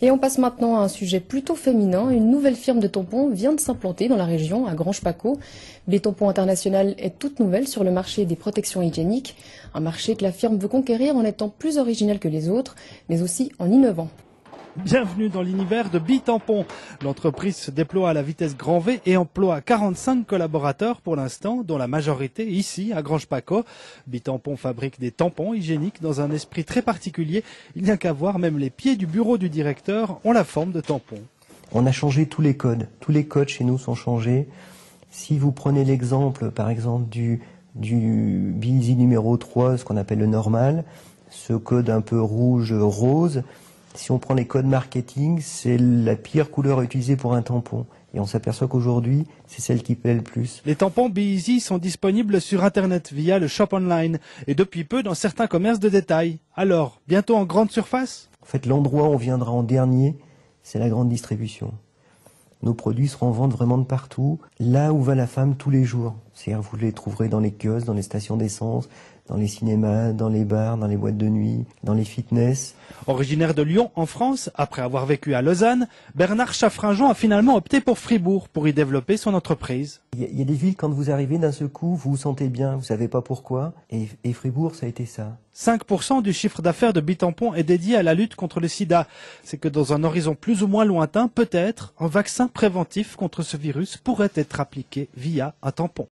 Et on passe maintenant à un sujet plutôt féminin. Une nouvelle firme de tampons vient de s'implanter dans la région, à Granges-Paccot. B-Tampon International est toute nouvelle sur le marché des protections hygiéniques. Un marché que la firme veut conquérir en étant plus originale que les autres, mais aussi en innovant. Bienvenue dans l'univers de B-Tampon. L'entreprise se déploie à la vitesse grand V et emploie 45 collaborateurs pour l'instant, dont la majorité ici à Granges-Paccot. B-Tampon fabrique des tampons hygiéniques dans un esprit très particulier. Il n'y a qu'à voir, même les pieds du bureau du directeur ont la forme de tampons. On a changé tous les codes. Tous les codes chez nous sont changés. Si vous prenez l'exemple, par exemple, du Bilzy numéro 3, ce qu'on appelle le normal, ce code un peu rouge-rose, si on prend les codes marketing, c'est la pire couleur à utiliser pour un tampon. Et on s'aperçoit qu'aujourd'hui, c'est celle qui plaît le plus. Les tampons Bilzy sont disponibles sur Internet via le shop online et depuis peu dans certains commerces de détail. Alors, bientôt en grande surface ? En fait, l'endroit où on viendra en dernier, c'est la grande distribution. Nos produits seront en vente vraiment de partout, là où va la femme tous les jours. C'est-à-dire vous les trouverez dans les kiosques, dans les stations d'essence, dans les cinémas, dans les bars, dans les boîtes de nuit, dans les fitness. Originaire de Lyon, en France, après avoir vécu à Lausanne, Bernard Chaffrinjon a finalement opté pour Fribourg pour y développer son entreprise. Il y a des villes, quand vous arrivez d'un seul coup, vous vous sentez bien, vous savez pas pourquoi. Et Fribourg, ça a été ça. 5% du chiffre d'affaires de B-Tampon est dédié à la lutte contre le sida. C'est que dans un horizon plus ou moins lointain, peut-être, un vaccin préventif contre ce virus pourrait être appliqué via un tampon.